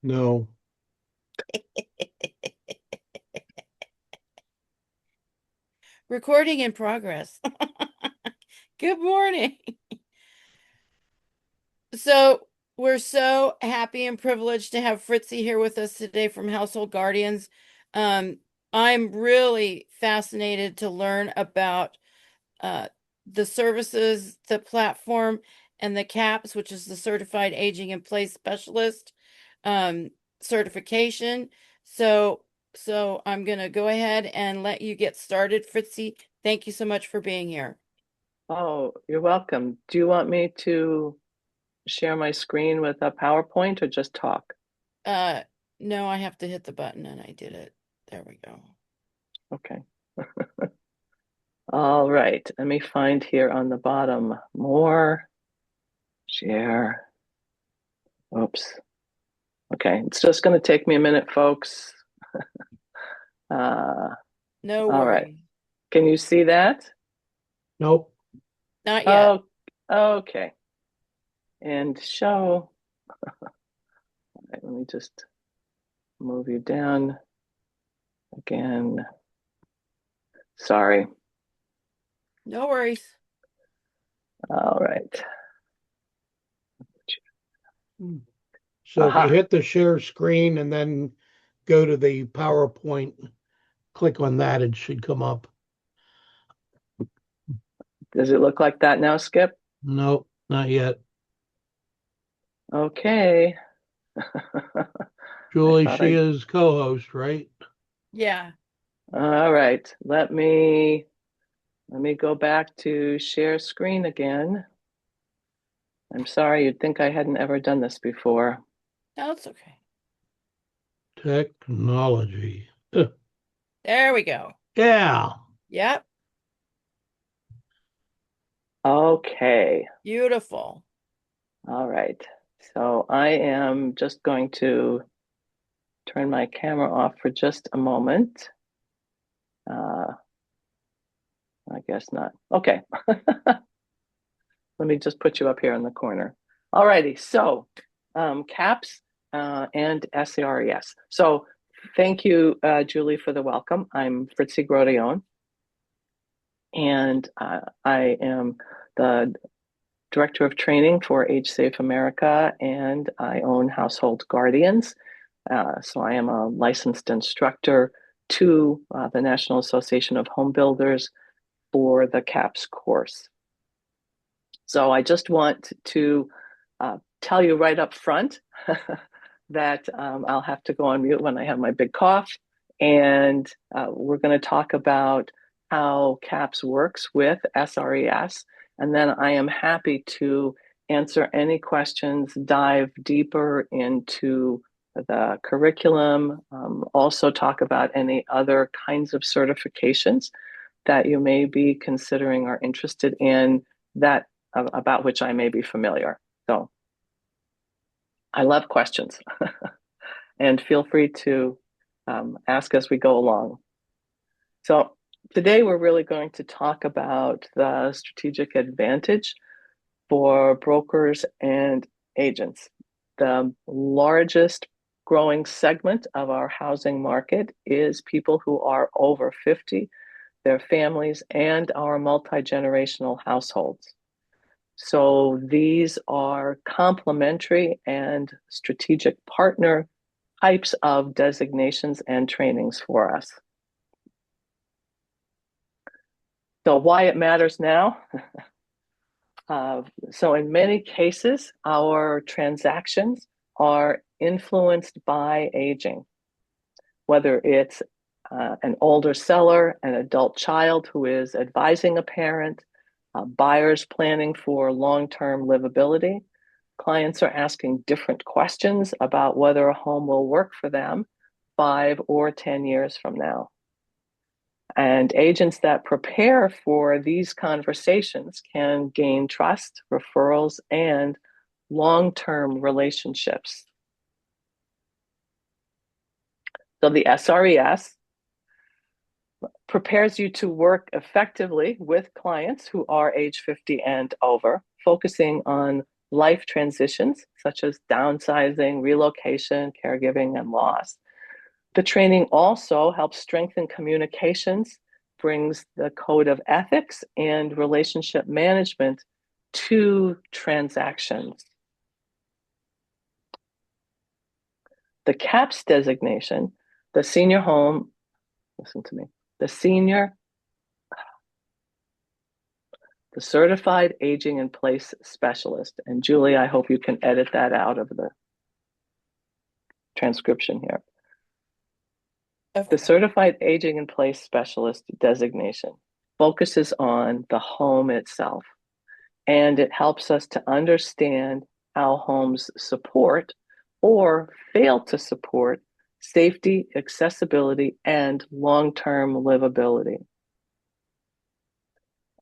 No. Recording in progress. Good morning. So, we're so happy and privileged to have Fritzi here with us today from Household Guardians. Um, I'm really fascinated to learn about uh, the services, the platform, and the C.A.P.S, which is the Certified Aging in Place Specialist um, certification. So, so I'm going to go ahead and let you get started, Fritzi. Thank you so much for being here. Oh, you're welcome. Do you want me to share my screen with a PowerPoint or just talk? Uh, no, I have to hit the button and I did it. There we go. Okay. All right. Let me find here on the bottom more, share. Oops. Okay. It's just going to take me a minute, folks. Uh, No all right. worries. Can you see that? Nope. Not yet. Oh, okay. And show. All right, let me just move you down again. Sorry. No worries. All right. So if you Aha. hit the share screen and then go to the PowerPoint, click on that, it should come up. Does it look like that now, Skip? Nope, not yet. Okay. I Julie, thought she I. is co-host, right? Yeah. All right. Let me go back to share screen again. I'm sorry, you'd think I hadn't ever done this before. No, it's okay. Technology. There we go. Yeah. Yep. Okay. Beautiful. All right. So I am just going to turn my camera off for just a moment. Uh, I guess not. Okay. Let me just put you up here in the corner. All righty. So C.A.P.S and SRES. So thank you, Julie, for the welcome. I'm FRITZI GROS-DAILLON, and I am the Director of Training for Age Safe America, and I own Household Guardians. So I am a licensed instructor to the National Association of Home Builders for the C.A.P.S course. So I just want to tell you right up front that I'll have to go on mute when I have my big cough. And we're going to talk about how C.A.P.S works with SRES. And then I am happy to answer any questions, dive deeper into the curriculum, also talk about any other kinds of certifications that you may be considering or interested in that about which I may be familiar. So I love questions and feel free to ask as we go along. So today we're really going to talk about the strategic advantage for brokers and agents. The largest growing segment of our housing market is people who are over 50, their families, and our multi-generational households. So these are complementary and strategic partner types of designations and trainings for us. So why it matters now? So in many cases, our transactions are influenced by aging, whether it's an older seller, an adult child who is advising a parent, buyers planning for long-term livability. Clients are asking different questions about whether a home will work for them 5 or 10 years from now. And agents that prepare for these conversations can gain trust, referrals, and long-term relationships. So the SRES prepares you to work effectively with clients who are age 50 and over, focusing on life transitions, such as downsizing, relocation, caregiving, and loss. The training also helps strengthen communications, brings the code of ethics and relationship management to transactions. The C.A.P.S designation, the senior home, listen to me, the certified aging in place specialist. And Julie, I hope you can edit that out of the transcription here. The certified aging in place specialist designation focuses on the home itself, and it helps us to understand how homes support or fail to support safety, accessibility, and long-term livability.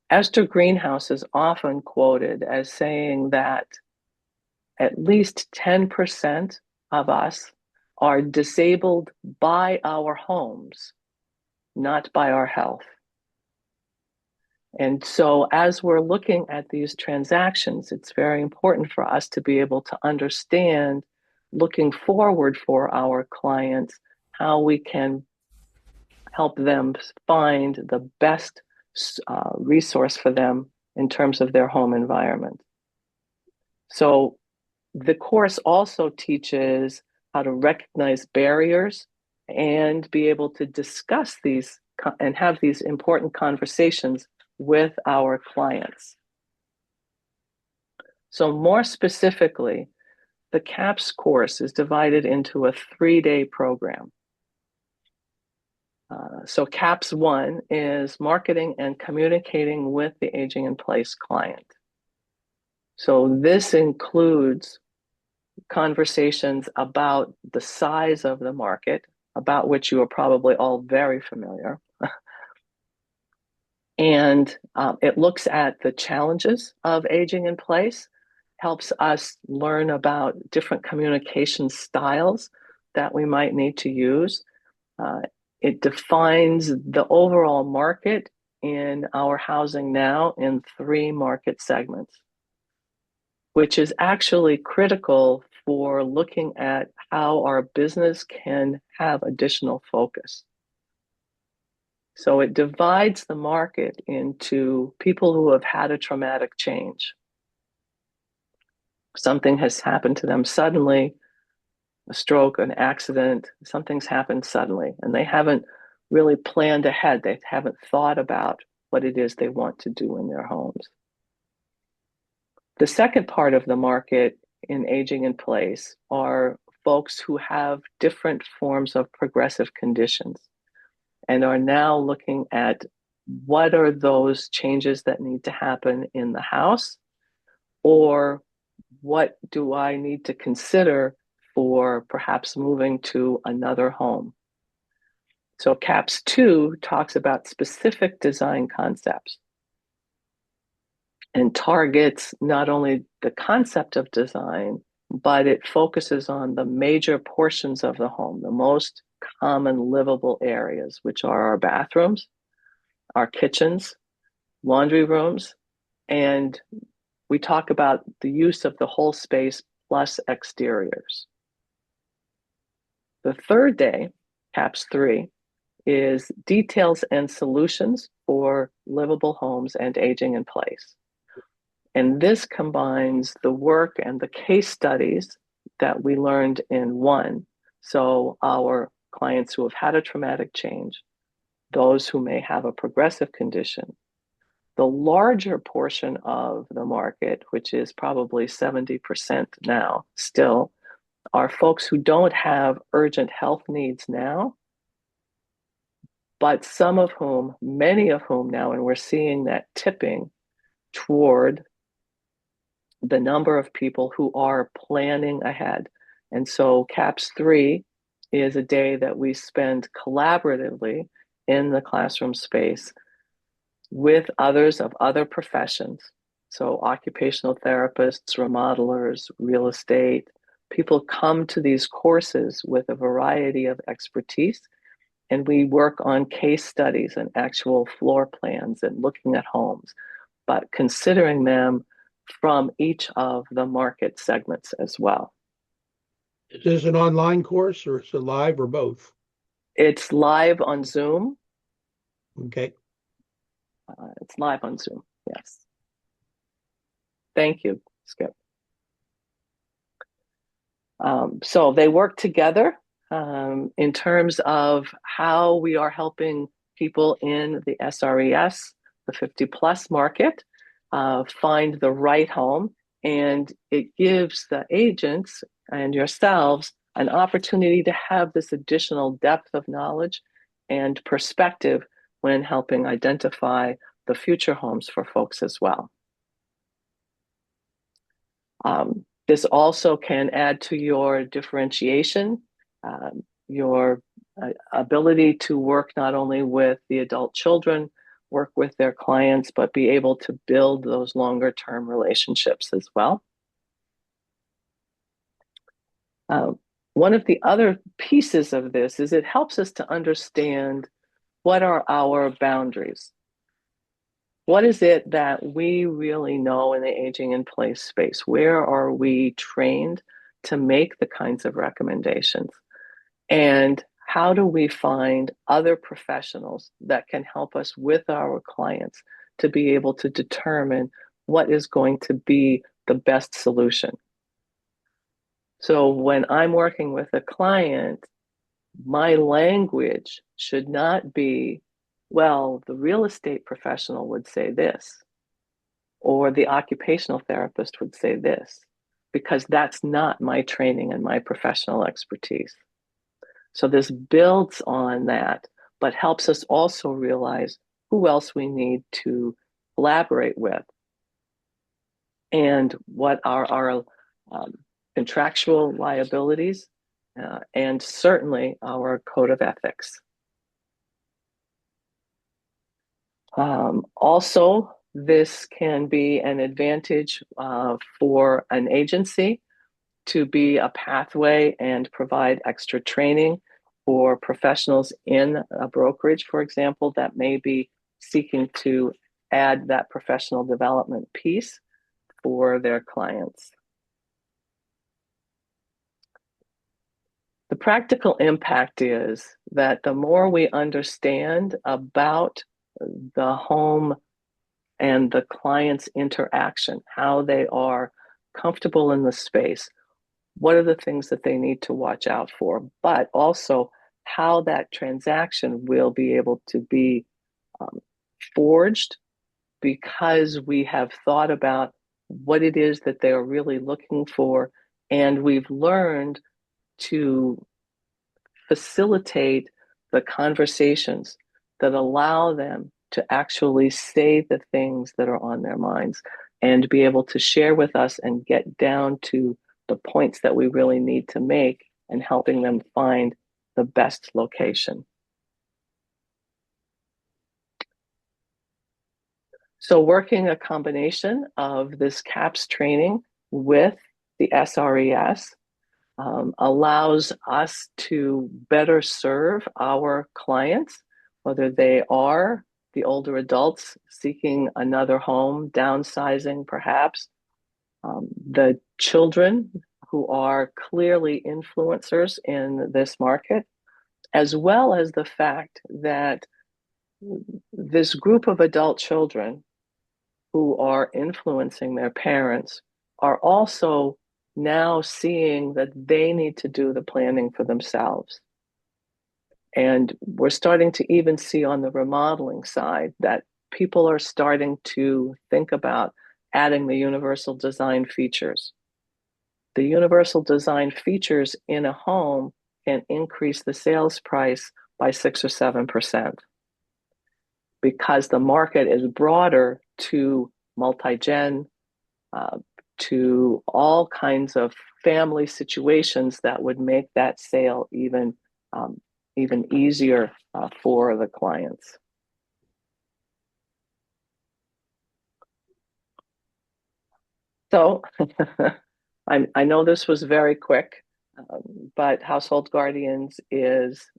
Esther Greenhouse is often quoted as saying that at least 10% of us are disabled by our homes, not by our health. And so as we're looking at these transactions, it's very important for us to be able to understand, looking forward for our clients, how we can help them find the best resource for them in terms of their home environment. So the course also teaches how to recognize barriers and be able to discuss these and have these important conversations with our clients. So more specifically, the C.A.P.S course is divided into a 3-day program. So C.A.P.S 1 is marketing and communicating with the aging in place client. So this includes conversations about the size of the market, about which you are probably all very familiar. And it looks at the challenges of aging in place, helps us learn about different communication styles that we might need to use. It defines the overall market in our housing now in 3 market segments, which is actually critical for looking at how our business can have additional focus. So it divides the market into people who have had a traumatic change. Something has happened to them suddenly, a stroke, an accident, something's happened suddenly, and they haven't really planned ahead. They haven't thought about what it is they want to do in their homes. The second part of the market in aging in place are folks who have different forms of progressive conditions and are now looking at what are those changes that need to happen in the house, or what do I need to consider for perhaps moving to another home. So C.A.P.S 2 talks about specific design concepts and targets not only the concept of design, but it focuses on the major portions of the home, the most common livable areas, which are our bathrooms, our kitchens, laundry rooms, and we talk about the use of the whole space plus exteriors. The third day, C.A.P.S 3, is details and solutions for livable homes and aging in place. And this combines the work and the case studies that we learned in 1. So our clients who have had a traumatic change, those who may have a progressive condition. The larger portion of the market, which is probably 70% now still, are folks who don't have urgent health needs now, but some of whom, many of whom now, and we're seeing that tipping toward the number of people who are planning ahead. And so C.A.P.S 3 is a day that we spend collaboratively in the classroom space with others of other professions. So occupational therapists, remodelers, real estate, people come to these courses with a variety of expertise, and we work on case studies and actual floor plans and looking at homes, but considering them from each of the market segments as well. Is this an online course or is it live or both? It's live on Zoom. Okay. It's live on Zoom, yes. Thank you, Skip. So they work together in terms of how we are helping people in the SRES, the 50 plus market, find the right home. And it gives the agents and yourselves an opportunity to have this additional depth of knowledge and perspective when helping identify the future homes for folks as well. This also can add to your differentiation, your ability to work not only with the adult children, work with their clients, but be able to build those longer term relationships as well. One of the other pieces of this is it helps us to understand what are our boundaries. What is it that we really know in the aging in place space? Where are we trained to make the kinds of recommendations? And how do we find other professionals that can help us with our clients to be able to determine what is going to be the best solution? So when I'm working with a client, my language should not be, well, the real estate professional would say this, or the occupational therapist would say this, because that's not my training and my professional expertise. So this builds on that, but helps us also realize who else we need to collaborate with and what are our contractual liabilities and certainly our code of ethics. Also, this can be an advantage for an agency to be a pathway and provide extra training for professionals in a brokerage, for example, that may be seeking to add that professional development piece for their clients. The practical impact is that the more we understand about the home and the client's interaction, how they are comfortable in the space, what are the things that they need to watch out for, but also how that transaction will be able to be forged because we have thought about what it is that they are really looking for, and we've learned to facilitate the conversations that allow them to actually say the things that are on their minds and be able to share with us and get down to the points that we really need to make and helping them find the best location. So working a combination of this C.A.P.S training with the SRES allows us to better serve our clients, whether they are the older adults seeking another home, downsizing perhaps, the children who are clearly influencers in this market, as well as the fact that this group of adult children who are influencing their parents are also now seeing that they need to do the planning for themselves. And we're starting to even see on the remodeling side that people are starting to think about adding the universal design features. The universal design features in a home can increase the sales price by 6 or 7% because the market is broader to multi-gen, to all kinds of family situations that would make that sale even easier for the clients. So I know this was very quick, but Household Guardians is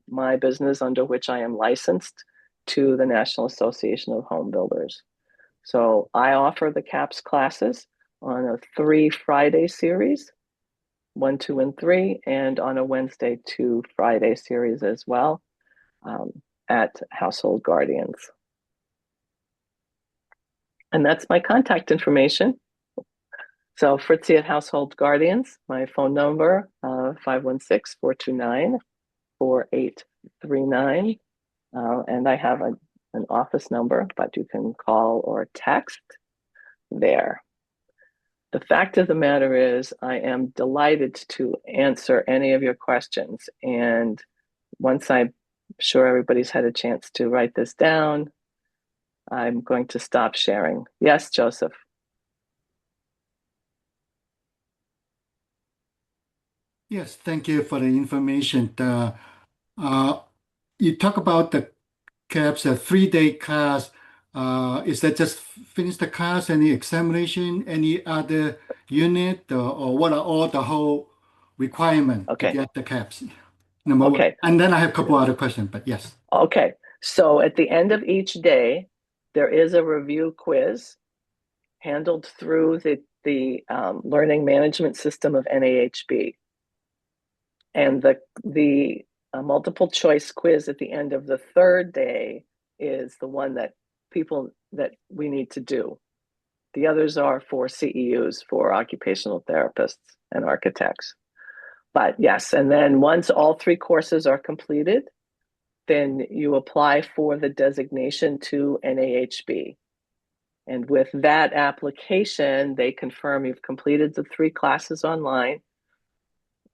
my business under which I am licensed to the National Association of Home Builders. So I offer the C.A.P.S classes on a 3 Friday series, 1, 2, and 3, and on a Wednesday 2 Friday series as well, at Household Guardians. And that's my contact information. So Fritzi at Household Guardians, my phone number, 516-429-4839. And I have an office number, but you can call or text there. The fact of the matter is, I am delighted to answer any of your questions. And once I'm sure everybody's had a chance to write this down, I'm going to stop sharing. Yes, Joseph. Yes, thank you for the information. You talk about the C.A.P.S, a 3-day class. Is that just finish the class, any examination, any other unit, or what are all the whole requirement to Okay. get the C.A.P.S? Number one. Okay. And then I have a couple other questions, but yes. Okay. So at the end of each day, there is a review quiz handled through the learning management system of NAHB. And the multiple choice quiz at the end of the 3rd day is the one that we need to do. The others are for CEUs, for occupational therapists and architects. But yes, and then once all 3 courses are completed, then you apply for the designation to NAHB. And with that application, they confirm you've completed the 3 classes online.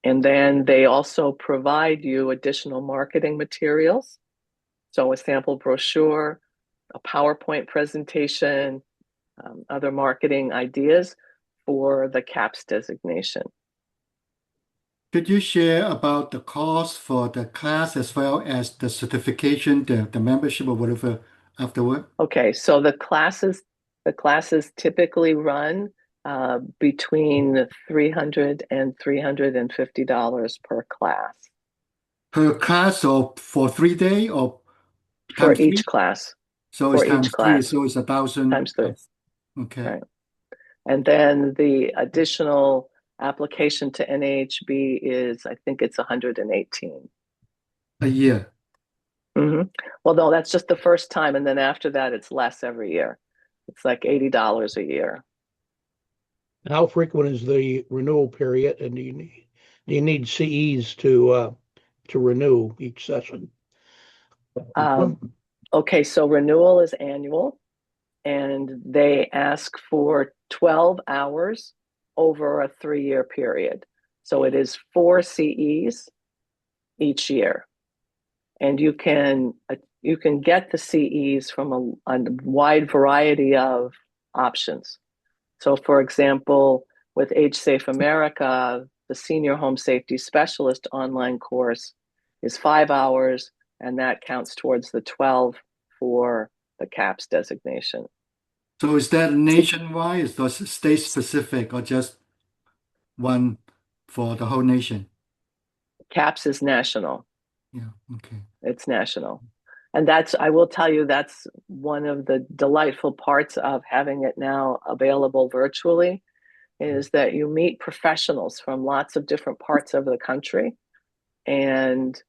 And then they also provide you additional marketing materials. So a sample brochure, a PowerPoint presentation, other marketing ideas for the C.A.P.S designation. Could you share about the cost for the class as well as the certification, the membership or whatever afterward? Okay, so the classes typically run between $300 and $350 per class. Per class or for 3 day or For times 3? each class. So it's For each times 3, class. so it's 1,000. Times 3. Okay. Right. And then the additional application to NAHB is, I think it's 118. A year. Mm-hmm. Well, no, that's just the first time. And then after that, it's less every year. It's like $80 a year. How frequent is the renewal period, and do you need CEs to renew each session? Okay, so renewal is annual, and they ask for 12 hours over a 3-year period. So it is 4 CEs each year. And you can get the CEs from a wide variety of options. So for example, with Age Safe America, the Senior Home Safety Specialist online course is 5 hours, and that counts towards the 12 for the C.A.P.S designation. So is that nationwide? Is that state specific or just one for the whole nation? C.A.P.S is national. Yeah, okay. It's national. And I will tell you, that's one of the delightful parts of having it now available virtually, is that you meet professionals from lots of different parts of the country, and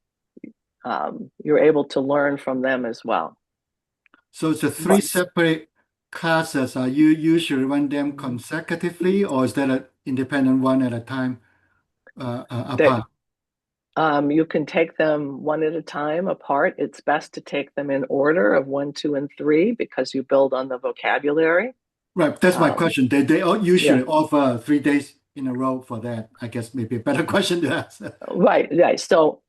you're able to learn from them as well. So it's a 3 separate classes. Are you usually run them consecutively, or is that an independent one at a time apart? You can take them one at a time apart. It's best to take them in order of 1, 2, and 3 because you build on the vocabulary. Right, that's my question. They all usually Yeah. offer 3 days in a row for that. I guess maybe a better question to ask. Right. So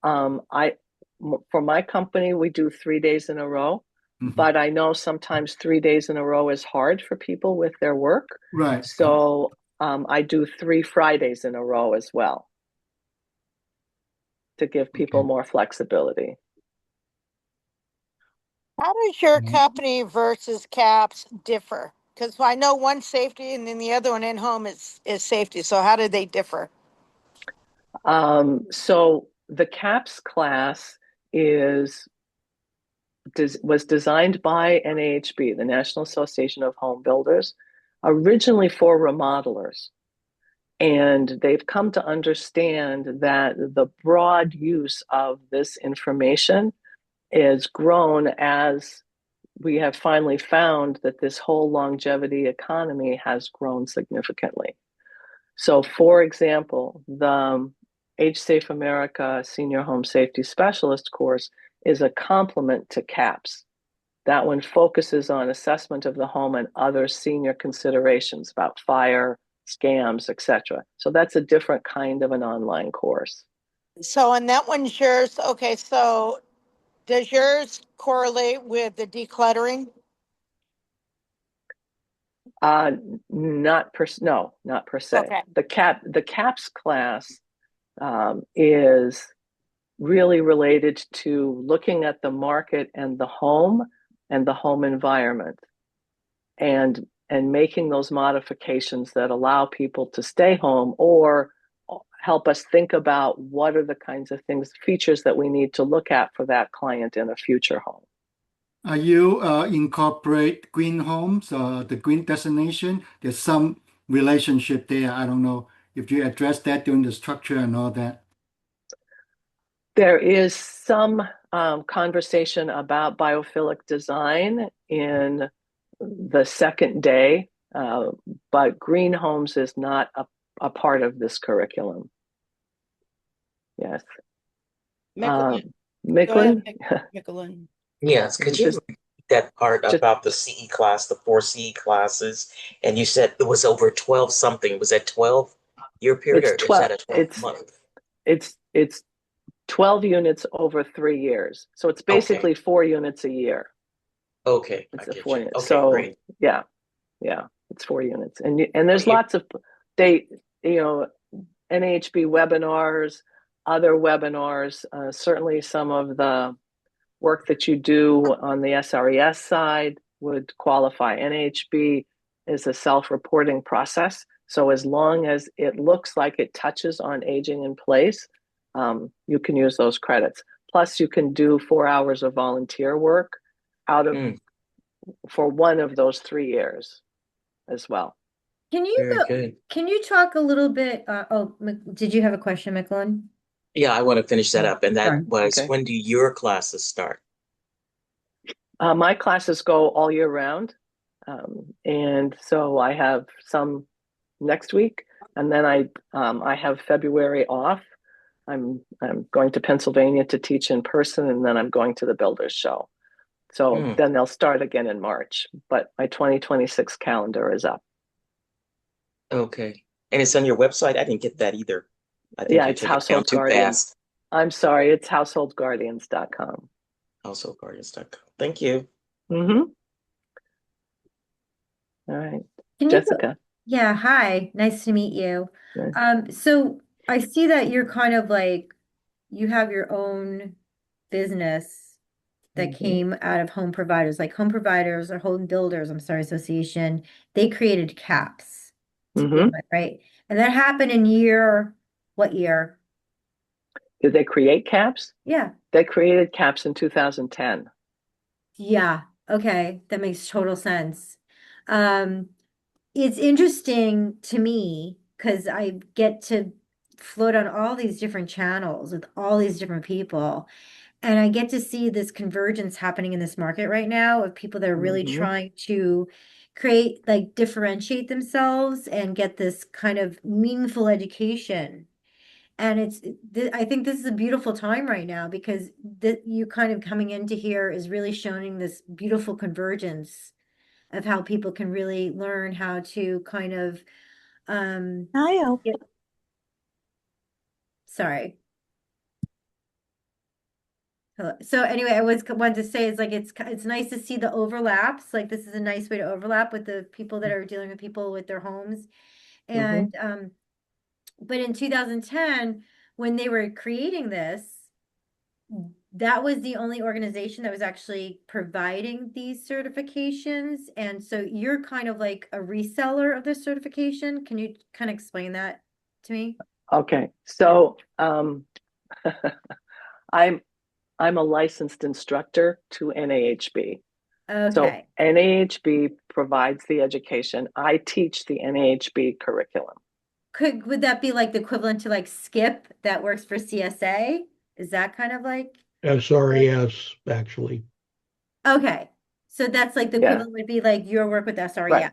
for my company, we do 3 days in a row, Mhm. but I know sometimes 3 days in a row is hard for people with their work. Right. So I do 3 Fridays in a row as well to give people Okay. more flexibility. How does your Mhm. company versus C.A.P.S differ? Because I know one's safety and then the other one in home is safety. So how do they differ? So the C.A.P.S class is was designed by NAHB, the National Association of Home Builders, originally for remodelers. And they've come to understand that the broad use of this information is grown as we have finally found that this whole longevity economy has grown significantly. So, for example, the Age-Safe America Senior Home Safety Specialist course is a complement to C.A.P.S. That one focuses on assessment of the home and other senior considerations about fire, scams, etc. So that's a different kind of an online course. So, and that one's yours. Okay, so does yours correlate with the decluttering? Not per se. Okay. The C.A.P.S class is really related to looking at the market and the home environment and making those modifications that allow people to stay home or help us think about what are the kinds of features that we need to look at for that client in a future home. Are you incorporate green homes, the green destination? There's some relationship there. I don't know if you address that during the structure and all that. There is some conversation about biophilic design in the second day, but green homes is not a part of this curriculum. Yes. Michelin. Go Michelin? ahead, Michelin. Yes, could you repeat that part about the CE class, the 4 CE classes? And you said it was over 12 something. Was that 12-year period It's or is 12. that a 12-month? It's 12 units over 3 years. So it's basically 4 units a year. Okay, I It's a get 4 you. units. Okay, So great. yeah, it's 4 units. And there's lots of NAHB webinars, other webinars, certainly some of the work that you do on the SRES side would qualify. NAHB is a self-reporting process. So as long as it looks like it touches on aging in place, you can use those credits. Plus, you can do 4 hours of volunteer work for one of those 3 years as well. Very good. Can you talk a little bit? Did you have a question, Michelin? Yeah, I want to finish that up. And that Sure. was, Okay. when do your classes start? My classes go all year round. And so I have some next week, and then I have February off. I'm going to Pennsylvania to teach in person, and then I'm going to the Builders Show. So then they'll start again in March, but my 2026 calendar is up. Okay. And it's on your website? I didn't get that either. I think Yeah, you it's took it down Household too Guardians. fast. I'm sorry, it's householdguardians.com. Householdguardians.com. Thank you. Mm-hmm. All right. Can you Jessica. Yeah, hi. Nice to meet you. So I see that you're kind of like you have your own business that came out of home providers, like home providers or home builders, I'm sorry, association. They created C.A.P.S to begin with, right? And that happened in what year? Did they create C.A.P.S? Yeah. They created C.A.P.S in 2010. Yeah. Okay. That makes total sense. It's interesting to me because I get to float on all these different channels with all these different people. And I get to see this convergence happening in this market right now of people that are really trying to create, like, differentiate themselves and get this kind of meaningful education. And I think this is a beautiful time right now because you kind of coming into here is really showing this beautiful convergence of how people can really learn how to kind of sorry. Hello. So anyway, I wanted to say it's nice to see the overlaps. Like this is a nice way to overlap with the people that are dealing with people with their homes. And but in 2010, when they were creating this, that was the only organization that was actually providing these certifications. And so you're kind of like a reseller of this certification. Can you kind of explain that to me? Okay, so I'm I'm a licensed instructor to NAHB. So Okay. NAHB provides the education. I teach the NAHB curriculum. Would that be like the equivalent to like SCIP that works for CSA? Is that kind of like SRES, actually. okay. So that's like the Yeah, equivalent would be like your work with SRES.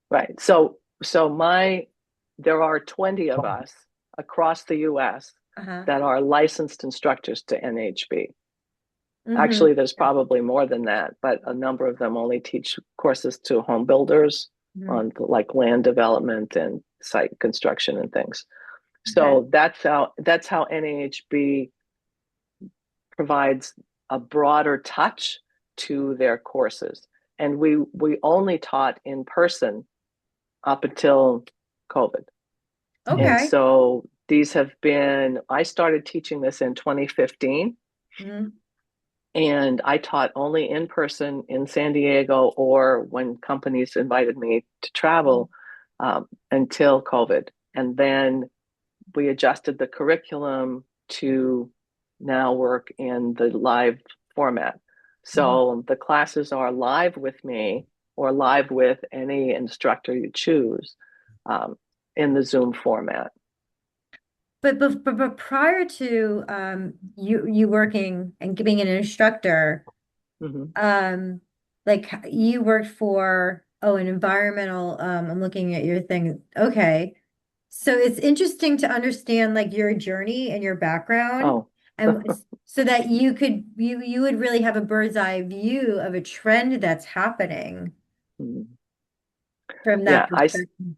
right, right. There are 20 of us across the US Uh-huh. that are licensed instructors to NHB. Mm-hmm. Actually, there's probably more than that, but a number of them only teach courses to home builders Mm-hmm. on like land development and site construction and things. Okay. So that's how NAHB provides a broader touch to their courses. And we only taught in person up until COVID. And Okay. so I started teaching this in 2015. Mm-hmm. And I taught only in person in San Diego or when companies invited me to travel until COVID. And then we adjusted the curriculum to now work in the live format. So the classes are live with me or live with any instructor you choose in the Zoom format. But prior to you working and being an instructor, Mm-hmm. like you worked for an environmental I'm looking at your thing. Okay. So it's interesting to understand like your journey and your background Oh, and so that you would really have a bird's eye view of a trend that's happening from that yeah. perspective.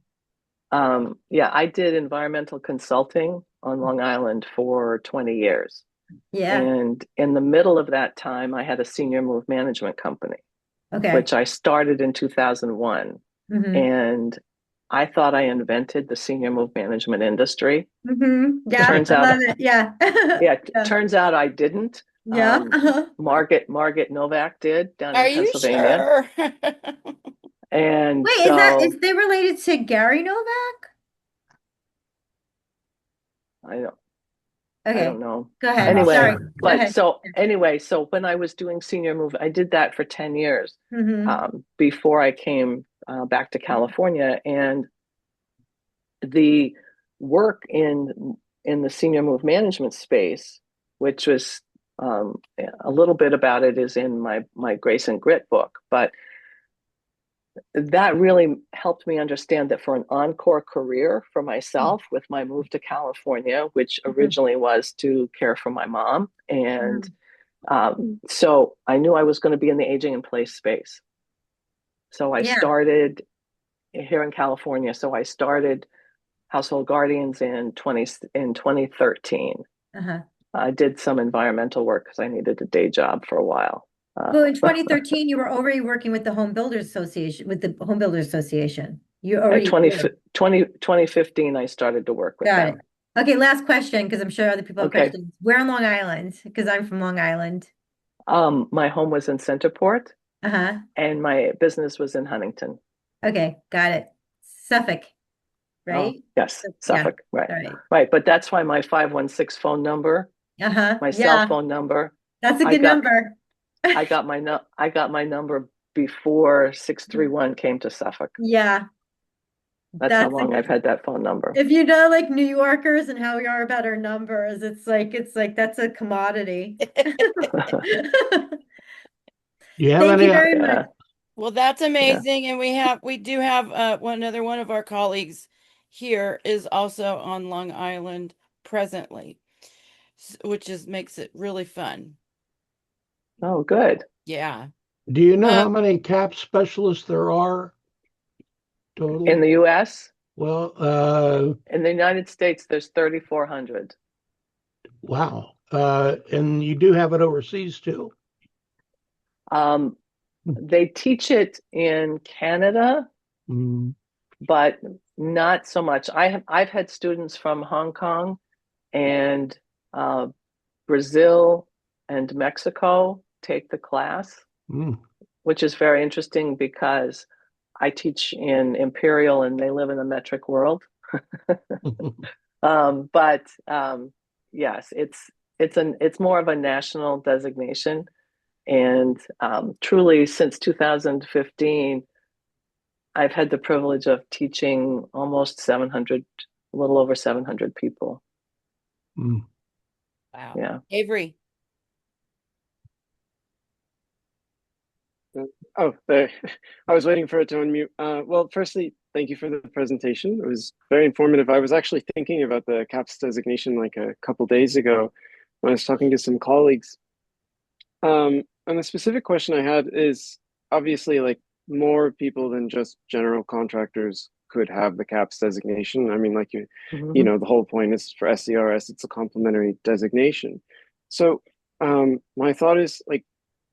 I did environmental consulting on Long Island for 20 years. Yeah. And in the middle of that time, I had a senior move management company, Okay. which I started in 2001. Mm-hmm. And I thought I invented the senior move management industry. Mm-hmm. Yeah, Turns I out, love it. Yeah. yeah, Yeah. turns out I didn't. Yeah. Margaret Novak did down Are in you Pennsylvania. sure? And Wait, so is they related to Gary Novak? I don't I don't Okay, know. go ahead. Not Anyway, Sorry. sure. Go but ahead. so anyway, so when I was doing senior move, I did that for 10 years Mm-hmm. before I came back to California. And the work in the senior move management space, which was a little bit about it is in my Grace and Grit book, but that really helped me understand that for an encore career for myself with my move to California, which originally was to care for my mom. And so I knew I was going to be in the aging in place space. So I Yeah. started here in California. So I started Household Guardians in 2013. Uh-huh. I did some environmental work because I needed a day job for a while. Well, in 2013, you were already working with the Home Builders Association, with the Home Builders Association. You already did. 2015, I started to work with Got them. it. Okay, last question, because I'm sure other people have Okay. questions. Where on Long Island? Because I'm from Long Island. My home was in Centerport Uh-huh. and my business was in Huntington. Okay, got it. Suffolk, Oh, right? yes, Yeah. Suffolk, right. All right. Right, but that's why my 516 phone number, Uh-huh. my cell Yeah, phone number, that's a I good got number. I got my number before 631 came to Suffolk. Yeah, That's how that's long I've had that phone number. if you know like New Yorkers and how we are about our numbers, it's like that's a commodity. Do you have Thank any? you very Yeah, much. Well, that's yeah. amazing. And we do have one of our colleagues here is also on Long Island presently, which makes it really fun. Oh, good. Yeah. Do you know how Uh, many CAP specialists there are In total? the US, Well, in the United States, there's 3,400. wow. And you do have it overseas too. Um, they teach it in Canada, Mm. but not so much. I've had students from Hong Kong and uh, Brazil and Mexico take the class, Mm. which is very interesting because I teach in Imperial and they live in the metric world. But yes, it's more of a national designation. And truly, since 2015, I've had the privilege of teaching almost 700, a little over 700 people. Mm. Wow. Yeah. Avery. Oh, there. I was waiting for it to unmute. Well, firstly, thank you for the presentation. It was very informative. I was actually thinking about the C.A.P.S designation like a couple days ago when I was talking to some colleagues. And the specific question I had is obviously like more people than just general contractors could have the C.A.P.S designation. I mean, like you Mhm. know, the whole point is for SCRS, it's a complementary designation. So, my thought is like,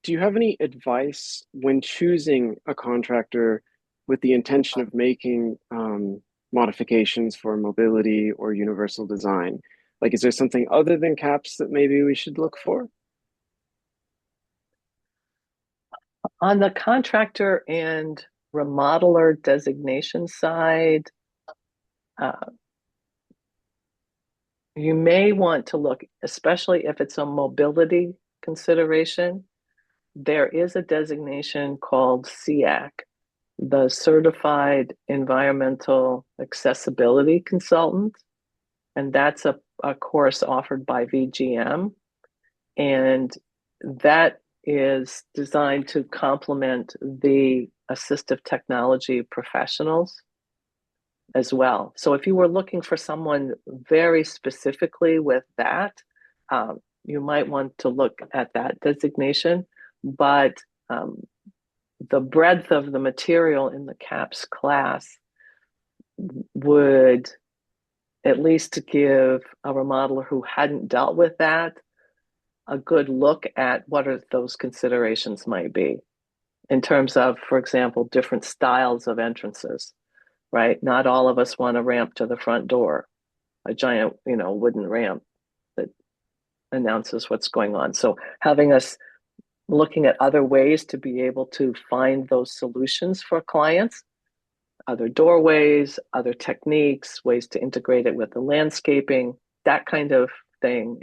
do you have any advice when choosing a contractor with the intention of making modifications for mobility or universal design? Like, is there something other than C.A.P.S that maybe we should look for? On the contractor and remodeler designation side, uh, you may want to look, especially if it's a mobility consideration. There is a designation called CAC, the Certified Environmental Accessibility Consultant, and that's a course offered by VGM. And that is designed to complement the assistive technology professionals as well. So if you were looking for someone very specifically with that, you might want to look at that designation. But the breadth of the material in the C.A.P.S class would at least give a remodeler who hadn't dealt with that a good look at what are those considerations might be in terms of, for example, different styles of entrances, right? Not all of us want a ramp to the front door, a giant, wooden ramp that announces what's going on. So having us looking at other ways to be able to find those solutions for clients, other doorways, other techniques, ways to integrate it with the landscaping, that kind of thing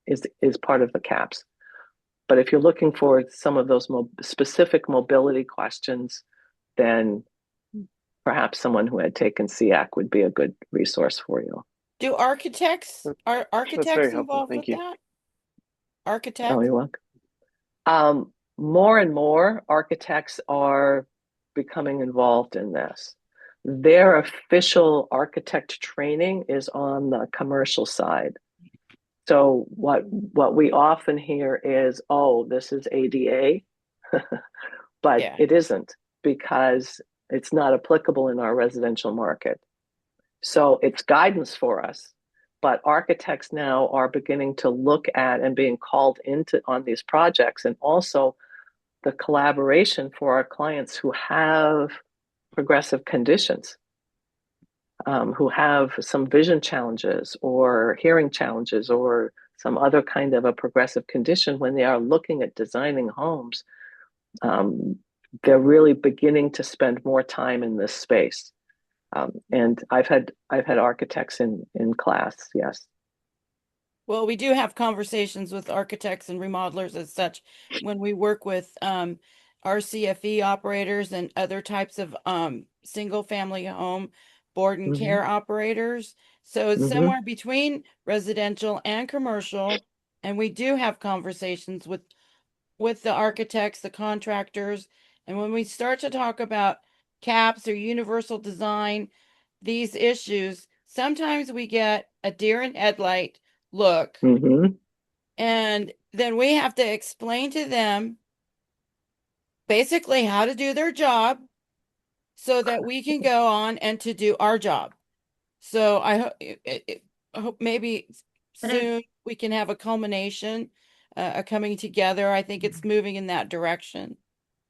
is part of the C.A.P.S. But if you're looking for some of those specific mobility questions, then perhaps someone who had taken CAC would be a good resource for you. Are That's architects very helpful. involved with Thank you. that? Oh, Architects? you're welcome. More and more architects are becoming involved in this. Their official architect training is on the commercial side. So what we often hear is, oh, this is ADA, but Yeah. it isn't because it's not applicable in our residential market. So it's guidance for us, but architects now are beginning to look at and being called into on these projects, and also the collaboration for our clients who have progressive conditions, who have some vision challenges or hearing challenges or some other kind of a progressive condition. When they are looking at designing homes, they're really beginning to spend more time in this space. And I've had architects in class, yes. Well, we do have conversations with architects and remodelers as such when we work with RCFE operators and other types of single family home board and Mm-hmm. care operators. So it's Mm-hmm. somewhere between residential and commercial. And we do have conversations with the architects, the contractors. And when we start to talk about CAPS or universal design, these issues, sometimes we get a deer in headlight look. Mm-hmm. And then we have to explain to them basically how to do their job so that we can go on and to do our job. So I hope maybe soon we can have a culmination, a coming together. I think it's moving in that direction.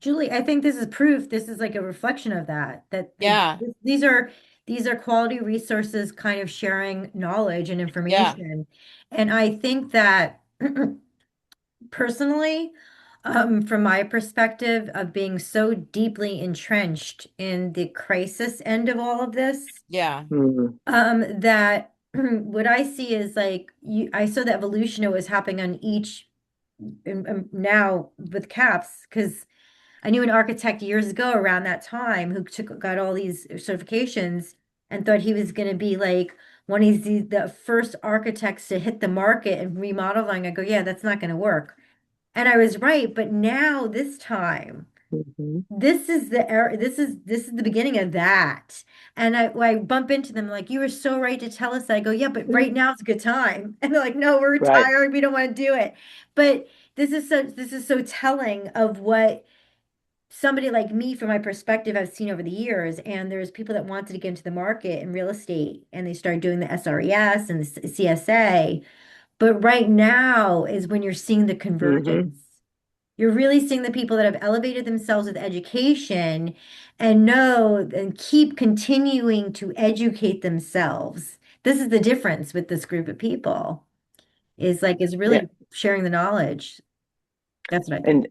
Julie, I think this is proof. This is like a reflection of that. Yeah. These are quality resources kind of sharing knowledge and Yeah. information. And I think that personally, from my perspective of being so deeply entrenched in the crisis end of all of this, Yeah. Mm-hmm. that what I see is like I saw the evolution that was happening on each now with CAPS because I knew an architect years ago around that time who got all these certifications and thought he was going to be like one of the first architects to hit the market and remodeling. I go, yeah, that's not going to work. And I was right, but now this time, Mhm. this is the era, this is the beginning of that. And I bump into them like, you were so right to tell us that. I go, yeah, but right now it's a good time. And they're like, no, we're Right. retired, we don't want to do it. But this is so telling of what somebody like me, from my perspective, I've seen over the years. And there's people that wanted to get into the market in real estate and they started doing the SRES and the CSA. But right now is when you're seeing the Hmm. convergence. You're really seeing the people that have elevated themselves with education and know and keep continuing to educate themselves. This is the difference with this group of people is Yeah. really sharing the knowledge. That's what I think.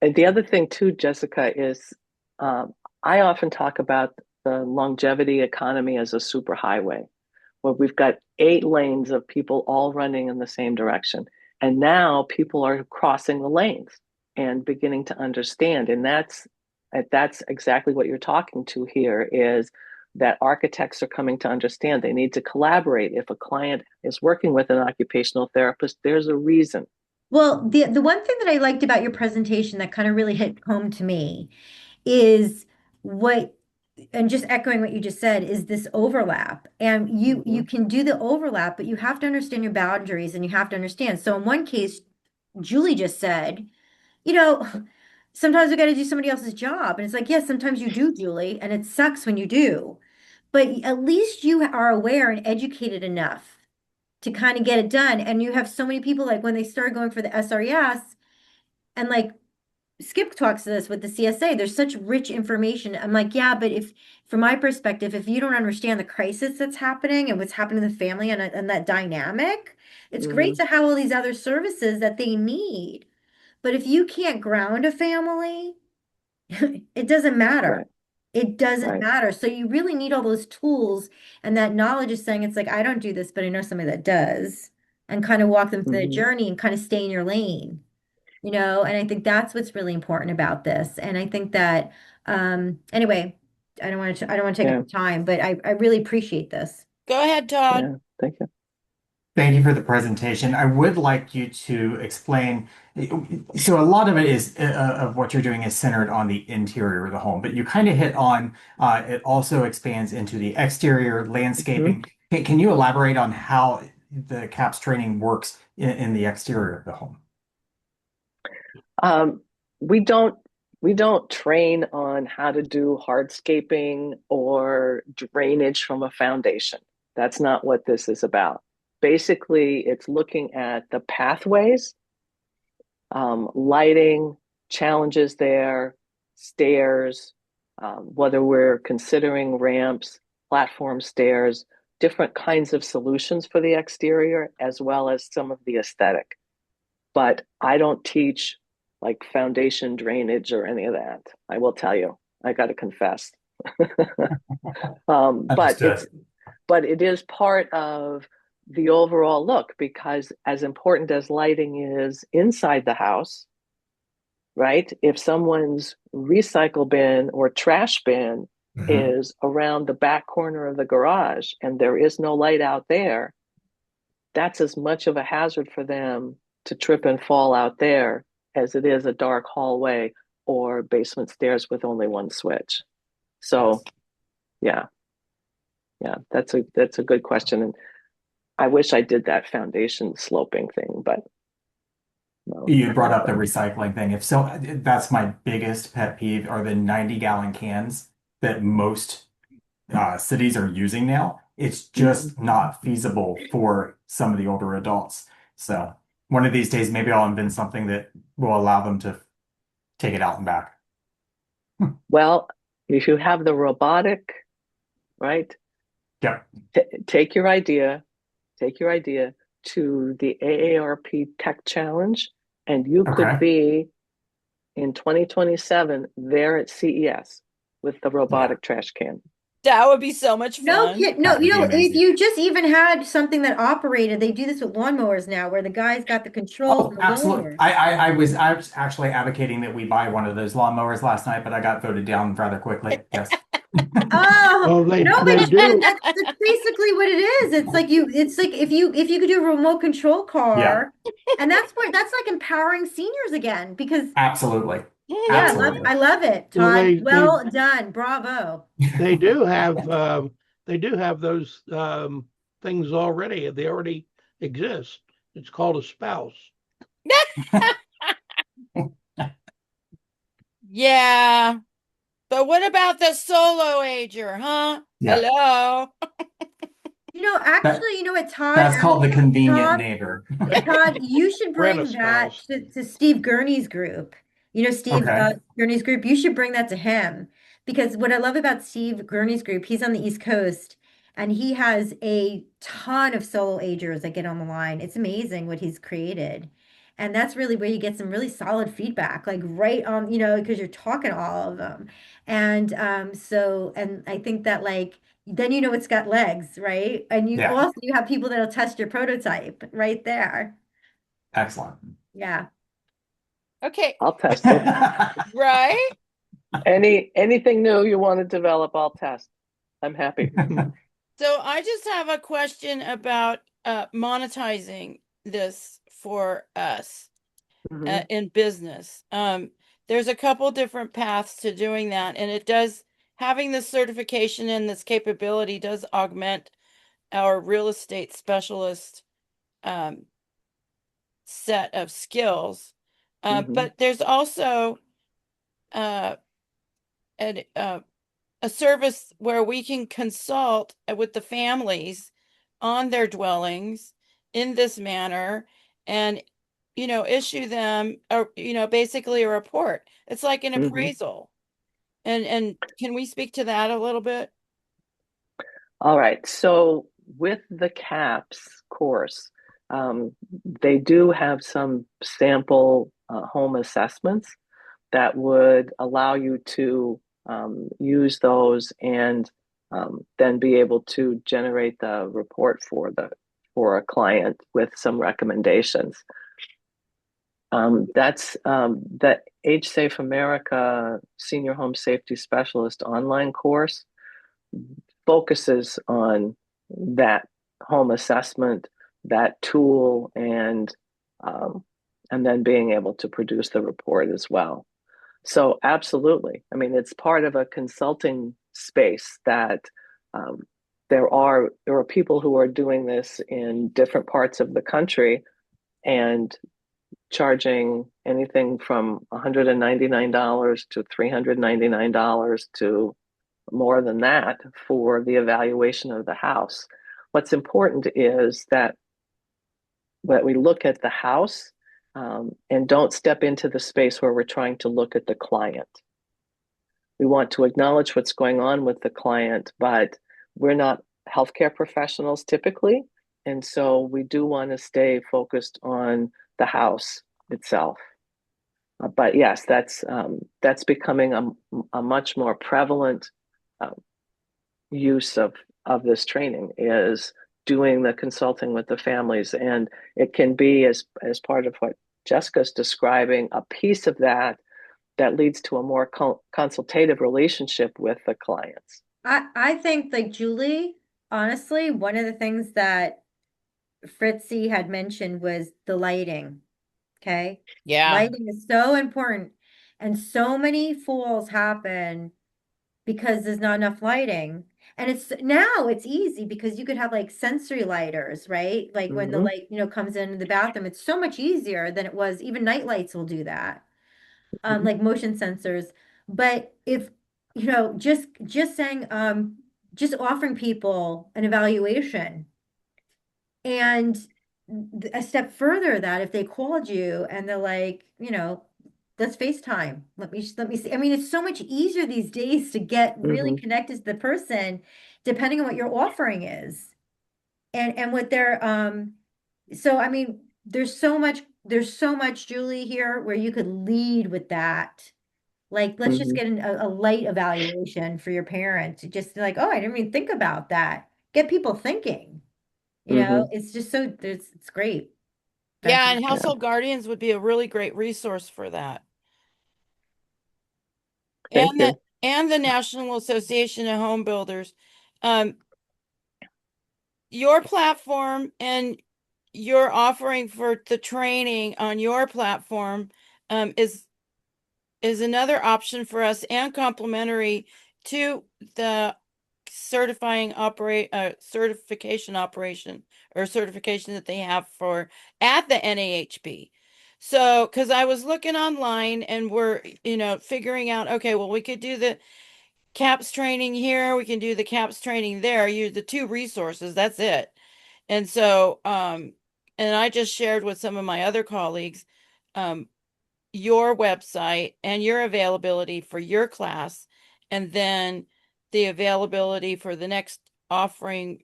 And the other thing too, Jessica, is um, I often talk about the longevity economy as a superhighway, where we've got 8 lanes of people all running in the same direction. And now people are crossing the lanes and beginning to understand. And that's exactly what you're talking to here is that architects are coming to understand they need to collaborate. If a client is working with an occupational therapist, there's a reason. Well, the one thing that I liked about your presentation that kind of really hit home to me is what, and just echoing what you just said, is this overlap. And you Mhm. can do the overlap, but you have to understand your boundaries and you have to understand. So in one case, Julie just said, you know, sometimes we got to do somebody else's job. And it's like, yes, sometimes you do, Julie, and it sucks when you do. But at least you are aware and educated enough to kind of get it done. And you have so many people like when they started going for the SRES and like Skip talks to this with the CSA, there's such rich information. I'm like, yeah, but if, from my perspective, if you don't understand the crisis that's happening and what's happening in the family and that dynamic, it's great Mhm. to have all these other services that they need. But if you can't ground a family, it doesn't matter. Right. It doesn't Right. matter. So you really need all those tools and that knowledge is saying it's like, I don't do this, but I know somebody that does, and kind of walk them through the Mhm. journey and kind of stay in your lane, and I think that's what's really important about this. And I think that, anyway, I don't want to take up Yeah. the time, but I really appreciate this. Go ahead, Todd. Yeah. Thank you. Thank you for the presentation. I would like you to explain. So a lot of it is of what you're doing is centered on the interior of the home, but you kind of hit on it also expands into the exterior Mhm. landscaping. Can you elaborate on how the CAPS training works in the exterior of the home? Um, we don't we don't train on how to do hardscaping or drainage from a foundation. That's not what this is about. Basically, it's looking at the pathways, lighting, challenges there, stairs, whether we're considering ramps, platform stairs, different kinds of solutions for the exterior, as well as some of the aesthetic. But I don't teach like foundation drainage or any of that. I will tell you, I got to confess. But Understood. it is part of the overall look because as important as lighting is inside the house, right? If someone's recycle bin or trash bin Mhm. is around the back corner of the garage and there is no light out there, that's as much of a hazard for them to trip and fall out there as it is a dark hallway or basement stairs with only one switch. So Yes. yeah, yeah, that's a good question. And I wish I did that foundation sloping thing, but no, You brought not up the done. recycling thing. If so, that's my biggest pet peeve are the 90-gallon cans that most cities are using now. It's Mm-hmm. just not feasible for some of the older adults. So one of these days, maybe I'll invent something that will allow them to take it out and back. Well, if you have the robotic, right? Yep. Take your idea, take your idea to the AARP Tech Challenge, and you could Okay. be in 2027 there at CES with the Yeah. robotic trash can. That would be so much No fun. kid, no, That would be if amazing. you just even had something that operated, they do this with lawnmowers now, where the guy's got the controls Oh, and the absolutely. lawnmower. I was actually advocating that we buy one of those lawnmowers last night, but I got voted down rather quickly. Yes. Oh, Well, no, but they do. that's basically what it is. It's like if you could do a remote control Yeah, car, and that's like empowering seniors again, because absolutely. yeah, Absolutely. I love it, Well, Todd. Well done. Bravo. they do have they do have those things already. They already exist. It's called a spouse. Yeah. But what about the solo ager, huh? Yeah. Hello. That Actually, you know what, Todd? that's called the convenient Todd, neighbor. Todd, you should Rent a bring that spouse. to Steve Gurney's group. You know, Steve Okay. Gurney's group, you should bring that to him. Because what I love about Steve Gurney's group, he's on the East Coast and he has a ton of solo agers that get on the line. It's amazing what he's created. And that's really where you get some really solid feedback, like right on, because you're talking to all of them. And and I think that like, then it's got legs, right? And Yeah. you have people that'll test your prototype right there. Excellent. Yeah. Okay. I'll test it. Right? Anything new you want to develop, I'll test. I'm happy. So I just have a question about monetizing this for us Mhm. in business. There's a couple different paths to doing that, and it does having this certification and this capability does augment our real estate specialist um, set of skills. Mhm. But there's also uh, an, a service where we can consult with the families on their dwellings in this manner and issue them basically a report. It's like an Mhm. appraisal. And can we speak to that a little bit? All right. So with the C.A.P.S course, they do have some sample home assessments that would allow you to use those and then be able to generate the report for a client with some recommendations. That's the Age Safe America Senior Home Safety Specialist online course focuses on that home assessment, that tool, and then being able to produce the report as well. So absolutely. I mean, it's part of a consulting space that um, there are people who are doing this in different parts of the country and charging anything from $199 to $399 to more than that for the evaluation of the house. What's important is that we look at the house and don't step into the space where we're trying to look at the client. We want to acknowledge what's going on with the client, but we're not healthcare professionals typically. And so we do want to stay focused on the house itself. But yes, that's becoming a much more prevalent uh, use of this training is doing the consulting with the families, and it can be as part of what Jessica's describing, a piece of that that leads to a more consultative relationship with the clients. I think like Julie, honestly, one of the things that Fritzi had mentioned was the lighting. Okay. Yeah. Lighting is so important. And so many falls happen because there's not enough lighting. And it's easy because you could have like sensory lighters, right? Like when the Mm-hmm. light, comes into the bathroom, it's so much easier than it was. Even night lights will do that, Mm-hmm. like motion sensors. But if, just saying, just offering people an evaluation and a step further that if they called you and they're like, let's FaceTime. Let me see. I mean, it's so much easier these days to get really Mm-hmm. connected to the person, depending on what your offering is. And what they're so I mean, there's so much, Julie, here where you could lead with that, Like, let's just Mhm. get a light evaluation for your parents. Just like, oh, I didn't even think about that. Get people thinking. Mhm. It's just so it's great. Yeah, and Yeah. Household Guardians would be a really great resource for that. Thank And you. the National Association of Home Builders. Um, your platform and your offering for the training on your platform is another option for us and complementary to the certification operation or certification that they have for at the NAHB. So, because I was looking online and we're, figuring out, okay, well, we could do the CAPS training here, we can do the CAPS training there. Use the two resources, that's it. And so, and I just shared with some of my other colleagues, um, your website and your availability for your class, and then the availability for the next offering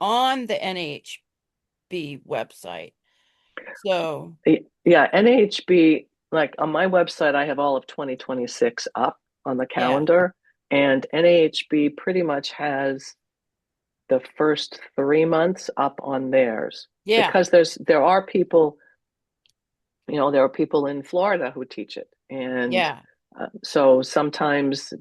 on the NHB website. So, Yeah, NAHB, like on my website, I have all of 2026 up on the yeah, calendar, and NAHB pretty much has the first 3 months up on theirs yeah, because there are people, there are people in Florida who teach it, and yeah, so sometimes,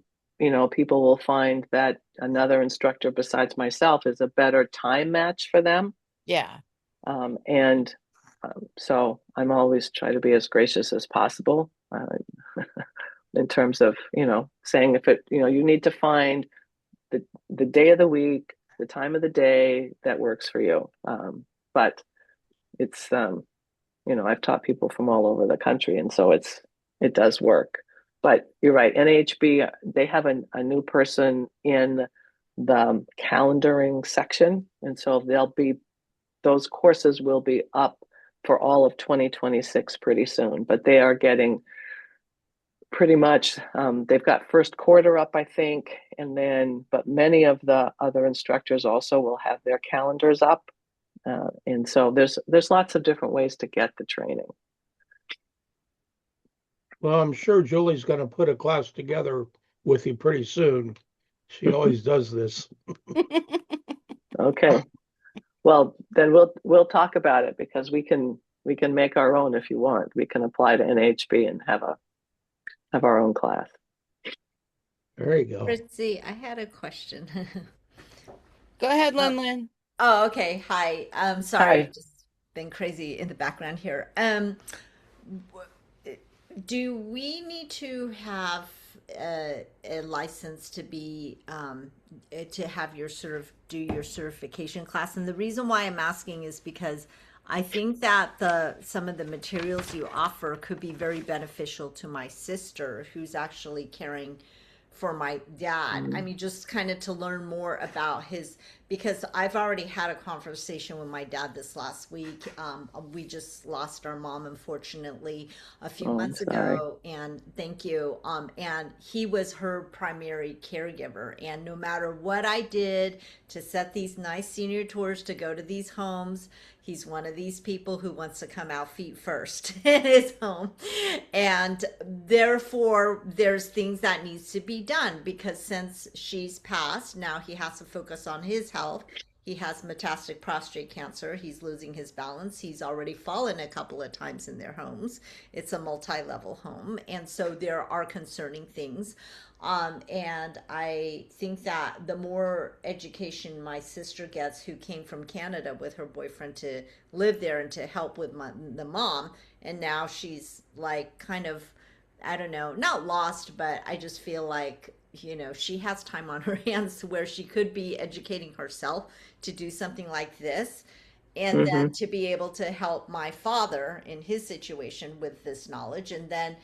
people will find that another instructor besides myself is a better time match for them. yeah. And so I'm always try to be as gracious as possible in terms of, saying if you need to find the day of the week, the time of the day that works for you. But it's, I've taught people from all over the country, and so it does work. But you're right, NHB, they have a new person in the calendaring section, and so those courses will be up for all of 2026 pretty soon, but they are getting pretty much, they've got first quarter up, I think, but many of the other instructors also will have their calendars up. And so there's lots of different ways to get the training. Well, I'm sure Julie's going to put a class together with you pretty soon. She always does this. Okay. Well, then we'll talk about it because we can make our own if you want. We can apply to NHB and have our own class. There you go. Fritzi, I had a question. Go ahead, Oh, Lin Lin. oh, okay. Hi. Sorry, Hi. just been crazy in the background here. Do we need to have a license to be to have your do your certification class? And the reason why I'm asking is because I think that some of the materials you offer could be very beneficial to my sister who's actually caring for my dad. I Mm. mean, just kind of to learn more about his, because I've already had a conversation with my dad this last week. We just lost our mom, unfortunately, a few Oh, I'm months sorry. ago, and thank you. And he was her primary caregiver. And no matter what I did to set these nice senior tours to go to these homes, he's one of these people who wants to come out feet first in his home. And therefore, there's things that needs to be done because since she's passed, now he has to focus on his health. He has metastatic prostate cancer. He's losing his balance. He's already fallen a couple of times in their homes. It's a multi-level home. And so there are concerning things. And I think that the more education my sister gets, who came from Canada with her boyfriend to live there and to help with the mom, and now she's like kind of, I don't know, not lost, but I just feel like, she has time on her hands where she could be educating herself to do something like this. And then Mm-hmm. to be able to help my father in his situation with this knowledge. And then,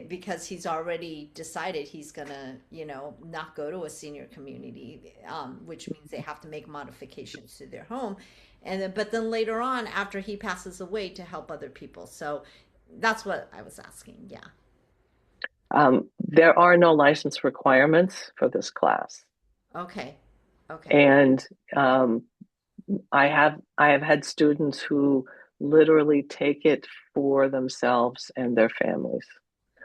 because he's already decided he's gonna, not go to a senior community, which means they have to make modifications to their home. And then, but then later on, after he passes away, to help other people. So that's what I was asking. Yeah. There are no license requirements for this class. Okay. Okay. And I have had students who literally take it for themselves and their families.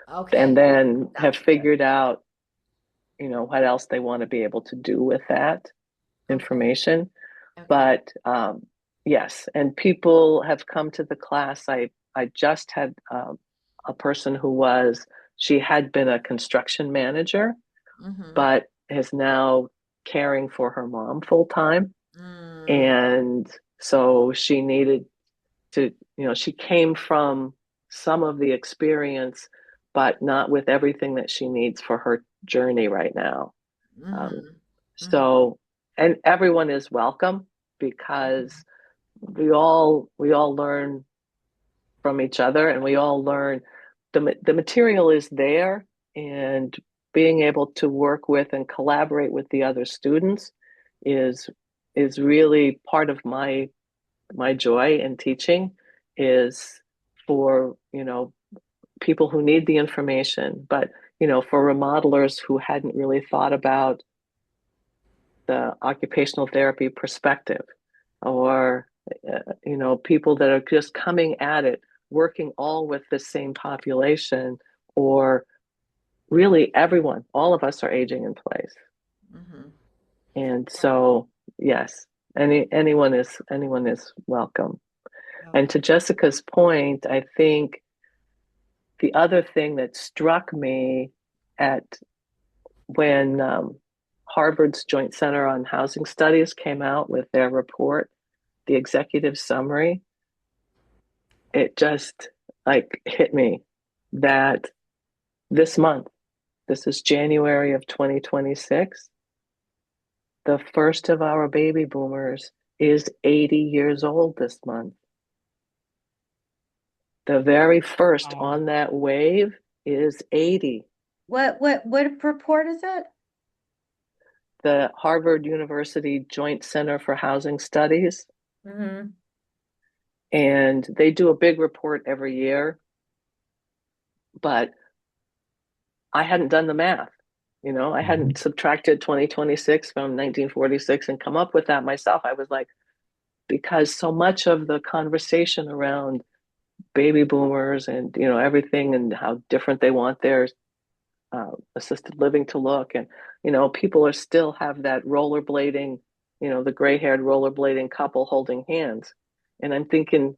and Okay. then have That's good. figured out, what else they want to be able to do with that Okay. information. Okay. But yes, and people have come to the class. I just had a person she had been a construction manager, Mm-hmm. but is now caring for her mom full time. Mm, And so she needed to, she came from some of the experience, but not with everything that she needs for her journey right now. Um, mm-hmm. Mm-hmm. so, and everyone is welcome because we all learn from each other, and we all learn the material is there, and being able to work with and collaborate with the other students is is really part of my joy in teaching, is for people who need the information, but for remodelers who hadn't really thought about the occupational therapy perspective, or people that are just coming at it working all with the same population, or really everyone, all of us are aging in place. Mm-hmm. And so yes, anyone is welcome. And Okay. to Jessica's point, I think the other thing that struck me at when Harvard's Joint Center on Housing Studies came out with their report, the executive summary, it just like hit me that this month, this is January of 2026, the first of our baby boomers is 80 years old this month. The very first Wow. on that wave is 80. What report is that? The Harvard University Joint Center for Housing Studies. Mm-hmm. And they do a big report every year, but I hadn't done the math. I hadn't subtracted 2026 from 1946 and come up with that myself. I was like, because so much of the conversation around baby boomers and everything, and how different they want their assisted living to look, and people are still have that rollerblading, the gray-haired rollerblading couple holding hands, and I'm thinking,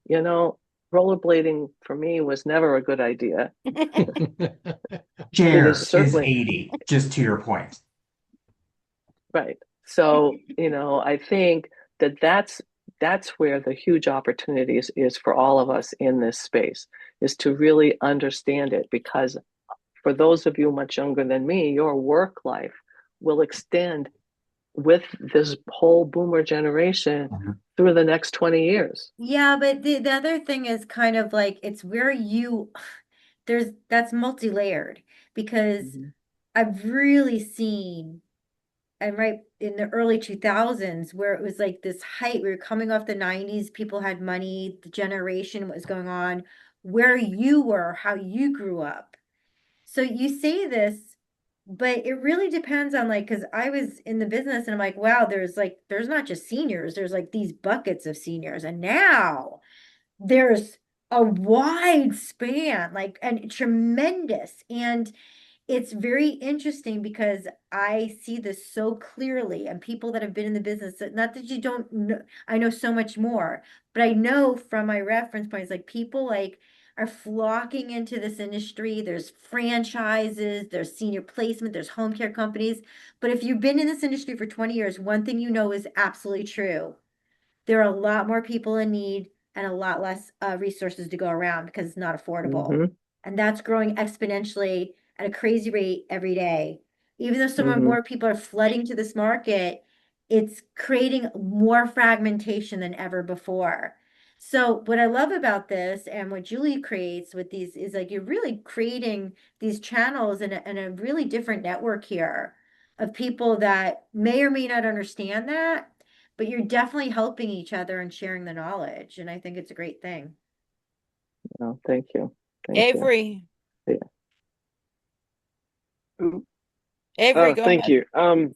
rollerblading for me was never a good idea. It is Chair is certainly 80, just to your point. right. So I think that's where the huge opportunities is for all of us in this space, is to really understand it, because for those of you much younger than me, your work life will extend with this whole boomer generation through the next 20 years. Yeah, but the other thing is kind of like it's where that's multi-layered because Mhm. I've really seen and right in the early 2000s where it was like this height, we were coming off the 90s, people had money, the generation, what was going on, where you were, how you grew up. So you say this, but it really depends on like, because I was in the business and I'm like, wow, there's not just seniors, there's like these buckets of seniors. And now there's a wide span, like, and tremendous. And it's very interesting because I see this so clearly, and people that have been in the business, not that you don't know, I know so much more, but I know from my reference points, like people like are flocking into this industry. There's franchises, there's senior placement, there's home care companies. But if you've been in this industry for 20 years, one thing you know is absolutely true. There are a lot more people in need and a lot less resources to go around because it's not affordable. Mhm. And that's growing exponentially at a crazy rate every day. Even though Mhm. more people are flooding to this market, it's creating more fragmentation than ever before. So what I love about this and what Julie creates with these is like you're really creating these channels and a really different network here of people that may or may not understand that, but you're definitely helping each other and sharing the knowledge. And I think it's a great thing. Oh, thank you. Thank you. Avery, Yeah. Avery, Oh, go thank ahead. you.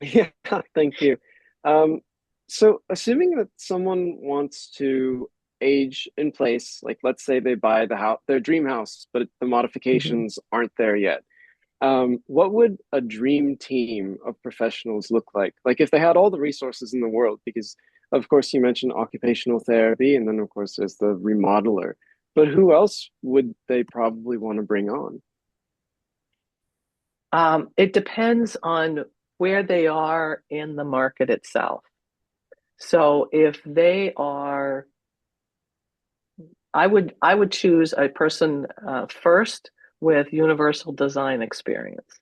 Yeah, thank you. Um, so assuming that someone wants to age in place, like let's say they buy the house, their dream house, but the modifications aren't there yet. What would a dream team of professionals look like? Like if they had all the resources in the world, because of course you mentioned occupational therapy, and then of course there's the remodeler. But who else would they probably want to bring on? It depends on where they are in the market itself. So if they are, I would choose a person first with universal design experience.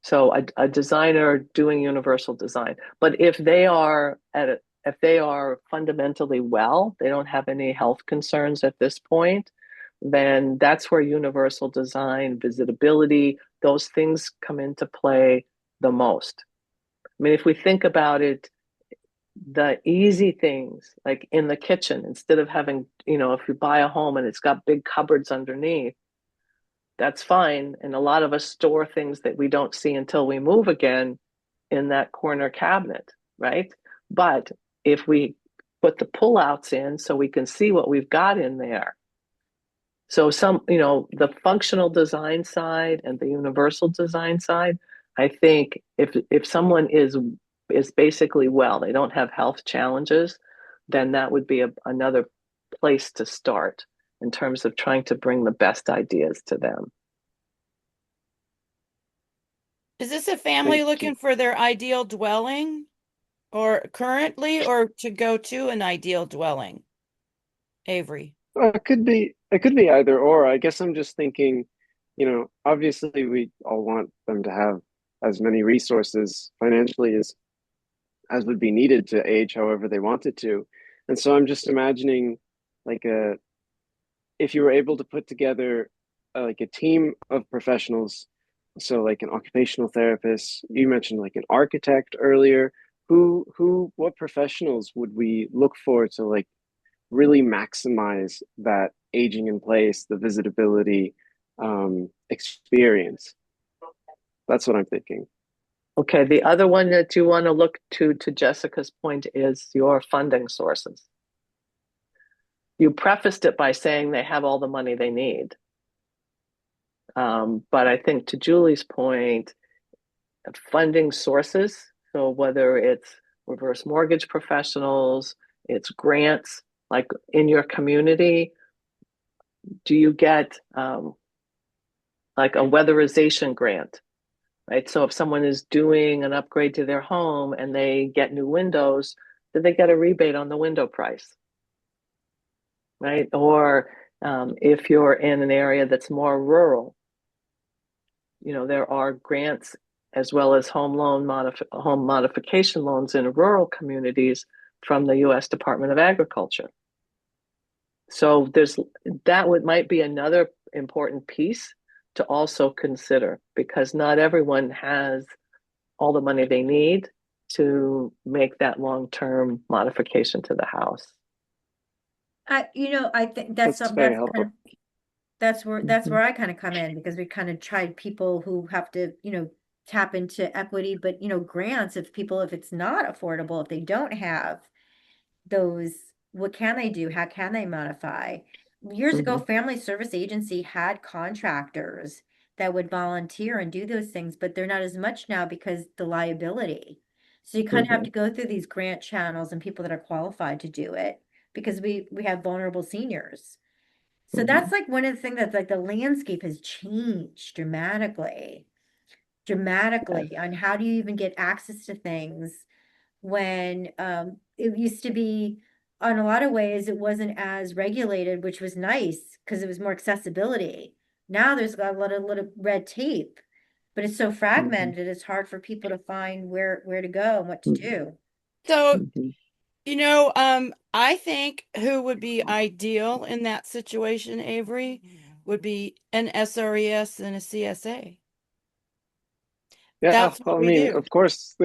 So a designer doing universal design. But if they are if they are fundamentally well, they don't have any health concerns at this point, then that's where universal design, visitability, those things come into play the most. I mean, if we think about it, the easy things like in the kitchen, instead of having, if you buy a home and it's got big cupboards underneath, that's fine. And a lot of us store things that we don't see until we move again in that corner cabinet, right? But if we put the pullouts in so we can see what we've got in there. So the functional design side and the universal design side, I think if someone is basically well, they don't have health challenges, then that would be another place to start in terms of trying to bring the best ideas to them. Is this a family Thank looking you. for their ideal dwelling or currently or to go to an ideal dwelling? Avery. It could be either or. I guess I'm just thinking, obviously we all want them to have as many resources financially as would be needed to age however they wanted to. And so I'm just imagining like if you were able to put together like a team of professionals, so like an occupational therapist, you mentioned like an architect earlier, what professionals would we look for to like really maximize that aging in place, the visitability experience? That's what I'm thinking. Okay, the other one that you want to look to Jessica's point, is your funding sources. You prefaced it by saying they have all the money they need. But I think to Julie's point, funding sources, so whether it's reverse mortgage professionals, it's grants, like in your community, do you get like a weatherization grant, right? So if someone is doing an upgrade to their home and they get new windows, do they get a rebate on the window price, right? Or if you're in an area that's more rural, there are grants as well as home modification loans in rural communities from the U.S. Department of Agriculture. So might be another important piece to also consider, because not everyone has all the money they need to make that long-term modification to the house. I think That's very helpful. that's where I kind of come in, because we kind of tried people who have to, tap into equity, but grants, if it's not affordable, if they don't have those, what can they do? How can they modify? Years ago, Family Service Agency had contractors that would volunteer and do those things, but they're not as much now because the liability. So you kind of have to go through these grant channels and people that are qualified to do it, because we have vulnerable seniors. So that's like one of the things that's like the landscape has changed dramatically on how do you even get access to things when it used to be, on a lot of ways it wasn't as regulated, which was nice because it was more accessibility. Now there's got a lot of red tape, but it's so fragmented, it's hard for people to find where to go and what to do. So, I think who would be ideal in that situation, Avery, would be an SRES and a CSA. Yeah, That's what I we mean, do. of course.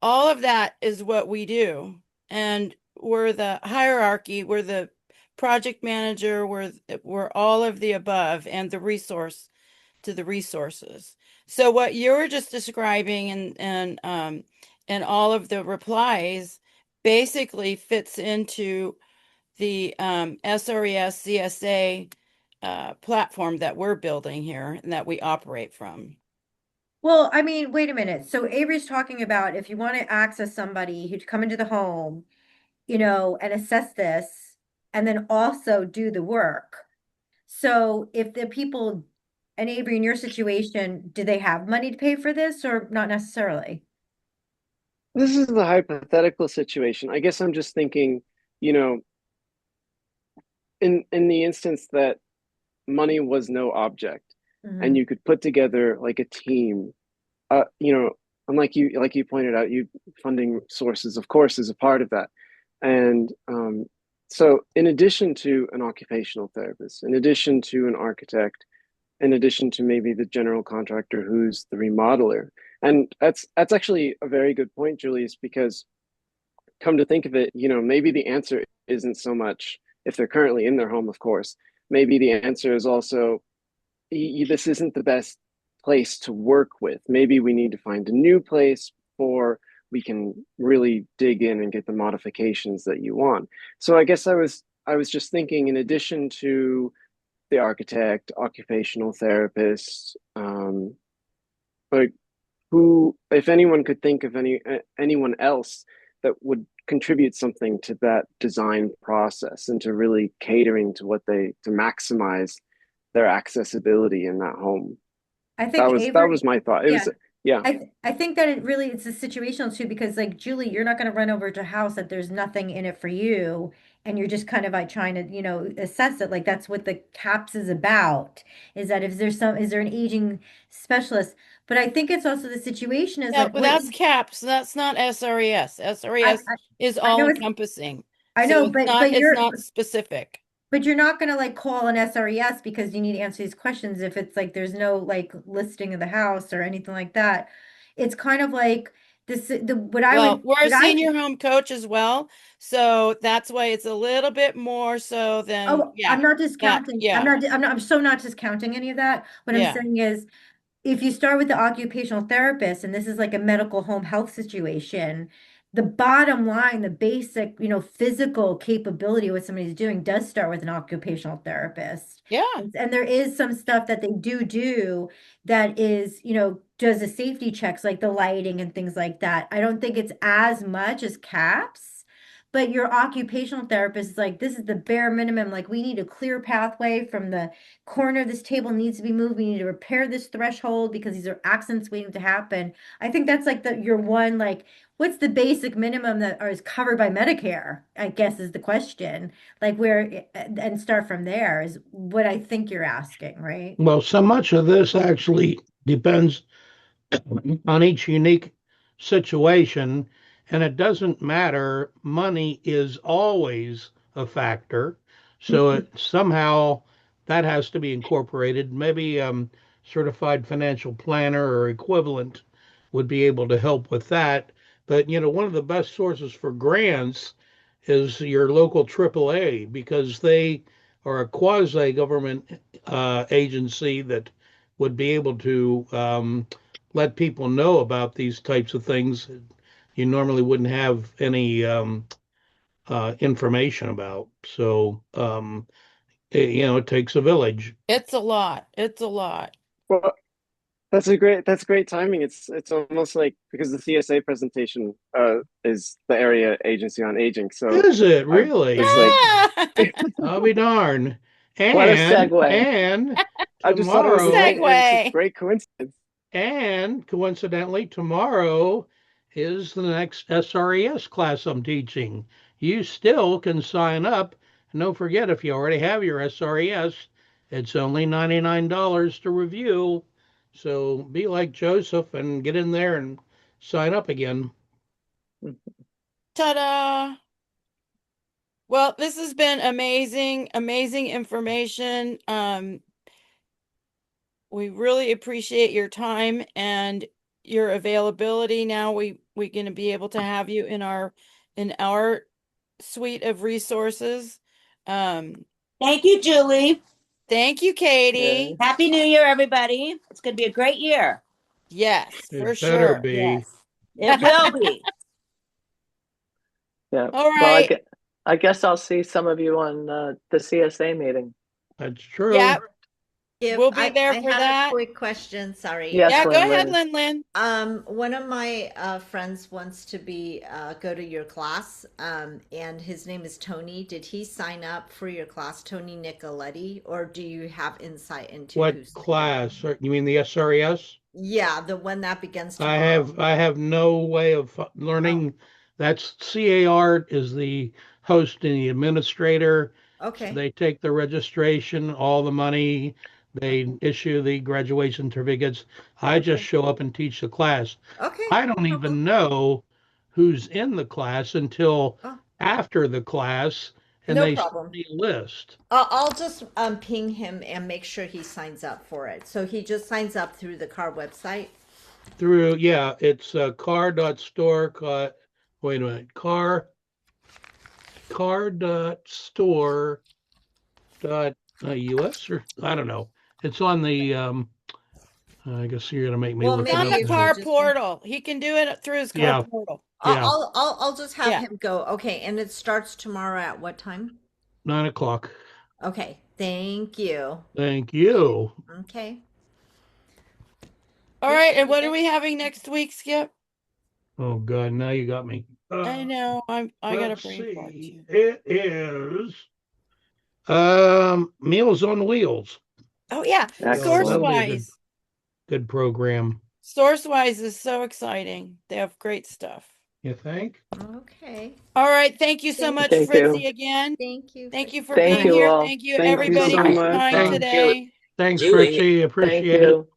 All of that is what we do. And we're the hierarchy, we're the project manager, we're all of the above and the resource to the resources. So what you're just describing and all of the replies basically fits into the SRES CSA platform that we're building here and that we operate from. Well, I mean, wait a minute. So Avery's talking about if you want to access somebody who'd come into the home, and assess this and then also do the work. So if the people, and Avery, in your situation, do they have money to pay for this or not necessarily? This is the hypothetical situation. I guess I'm just thinking, you know, in the instance that money was no object and Mhm. you could put together like a team, and like you pointed out, you funding sources, of course, is a part of that. And so in addition to an occupational therapist, in addition to an architect, in addition to maybe the general contractor who's the remodeler. And that's actually a very good point, Julius, because come to think of it, maybe the answer isn't so much if they're currently in their home, of course. Maybe the answer is also this isn't the best place to work with. Maybe we need to find a new place before we can really dig in and get the modifications that you want. So I guess I was just thinking, in addition to the architect, occupational therapist, like who, if anyone could think of anyone else that would contribute something to that design process and to really catering to to maximize their accessibility in that home. I That think was that was Avery, my thought. It yeah. was, yeah. I think that it's a situational too, because like Julie, you're not going to run over to a house that there's nothing in it for you, and you're just kind of like trying to, assess it. Like that's what the CAPS is about, is that if there's is there an aging specialist? But I think it's also the situation is Yeah, like but what that's CAPS. That's not SRES. I, SRES is I all know encompassing. I So know, but it's not specific. you're not going to like call an SRES because you need to answer these questions if it's like there's no like listing of the house or anything like that. It's kind of like this the Well, we're a what I senior home coach as well. So that's why it's a little bit more so than, oh, yeah, I'm not that, discounting. yeah, I'm so not discounting any of that. What I'm yeah. saying is if you start with the occupational therapist and this is like a medical home health situation, the bottom line, the basic, physical capability of what somebody's doing does start with an occupational therapist. Yeah. And there is some stuff that they do that is, does the safety checks like the lighting and things like that. I don't think it's as much as CAPS. But your occupational therapist is like, this is the bare minimum. Like, we need a clear pathway from the corner of this table needs to be moved. We need to repair this threshold because these are accidents waiting to happen. I think that's like your one, like, what's the basic minimum that is covered by Medicare, I guess is the question. Like where, and start from there is what I think you're asking, right? Well, so much of this actually depends on each unique situation, and it doesn't matter. Money is always a factor, so somehow that has to be incorporated. Maybe certified financial planner or equivalent would be able to help with that. But one of the best sources for grants is your local AAA because they are a quasi-government agency that would be able to let people know about these types of things you normally wouldn't have any information about. So, it takes a village. It's a lot. It's a lot. Well, that's great timing. It's almost like because the CSA presentation is the area agency on aging. So Is it I really? it's like I'll be darned. What a And segue. and I just thought it was tomorrow, it's a Segue. great coincidence. and coincidentally, tomorrow is the next SRES class I'm teaching. You still can sign up. And don't forget, if you already have your SRES, it's only $99 to review. So be like Joseph and get in there and sign up again. Ta-da. Well, this has been amazing, amazing information. We really appreciate your time and your availability. Now we're going to be able to have you in our suite of resources. Thank you, Julie. Thank you, Katie. Happy New Year, everybody. It's going to be a great year. Yes, for It better sure. be. Yes, it will be. Yeah. All Well, right. I guess I'll see some of you on the CSA meeting. That's true. Yep. If We'll be there I for had that. a quick question, sorry. Yes, Yeah, go ahead, Lynn. Lynn. One of my friends wants to be go to your class, and his name is Tony. Did he sign up for your class, Tony Nicoletti, or do you have insight into What who signed up? class? You mean the SRES? Yeah, the one that begins I tomorrow. have no way of Oh, learning. That's CAR is the host and the administrator. So okay. they take the registration, all the money, they Okay. issue the graduation certificates. I just Okay. show up and teach the class. Okay. I don't No problem. even know who's in the class until Oh, after the class, and no they send problem. me a list I'll just ping him and make sure he signs up for it. So he just signs up through the car website. through, yeah, it's car.store, wait a minute, car.store dot US, or I don't know. It's on the I guess you're gonna make me Well, look It's it on maybe up the if you now. car just portal. He can do it through his car Yeah, portal. yeah, I'll just have Yeah. him go. Okay, and it starts tomorrow at what time? 9 o'clock. Okay, thank you. Thank you. Okay. All right. And what are we having next week, Skip? Oh God, now you got me. I know. I got a Let's brain fart see. too. It is Meals on Wheels. Oh yeah. So that'll Excellent. be a good program. Sourcewise is so exciting. They have great stuff. You think? Okay. All right. Thank you so Thank much, Thank Fritzy, you. again. Thank you. Thank you for Thank being you here. all. Thank you, Thank you everybody, so for much. trying today. Thanks, Julie, Fritzy. Thank Appreciate it. you.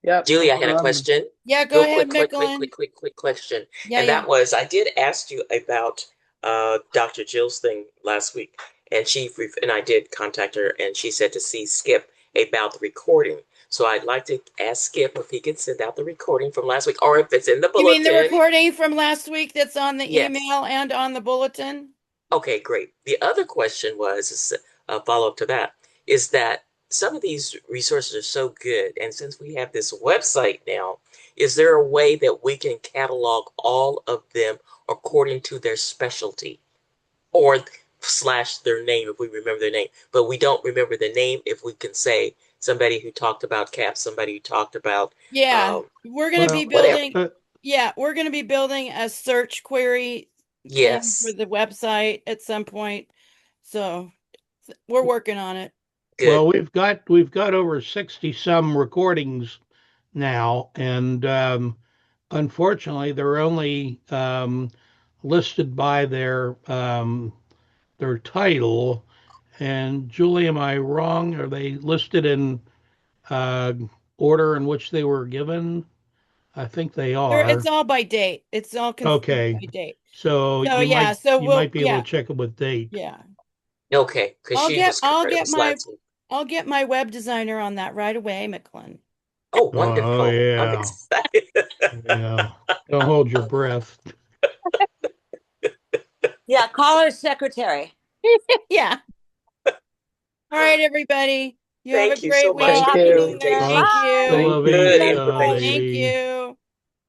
Yep. Julie, No I had a problem. question. Yeah, go Real ahead, quick, Micklin. quick question. Yeah, And yeah. that was, I did ask you about Dr. Jill's thing last week, and and I did contact her, and she said to see Skip about the recording. So I'd like to ask Skip if he can send out the recording from last week, or if it's in the You mean the bulletin. recording from last week that's on the Yes. email and on the bulletin? Okay, great. The other question is a follow-up to that, is that some of these resources are so good, and since we have this website now, is there a way that we can catalog all of them according to their specialty or slash their name if we remember their name, but we don't remember the name if we can say somebody who talked about CAPS, somebody who talked about Yeah, we're going to be Well, whatever. building. Yeah, we're going to be building a search query thing for Yes, the website at some point. So we're working on it. good. well, we've got over 60 some recordings now, and unfortunately, they're only listed by their title. And Julie, am I wrong? Are they listed in uh, order in which they were given? I think they It's are. all by date. It's all considered Okay, by date. so So yeah, so you we'll might be able to check it with date. yeah. Okay, because she was I'll correct get this last week. I'll get my web designer on that right away, Micklin. Oh, Oh wonderful. I'm yeah, excited. yeah. Don't hold your breath. Yeah, call her secretary. Yeah. All right, everybody. You have a Thank you great so much week. Thank for you. Thank presentation. I you. love Good you, information. Thank lady. you.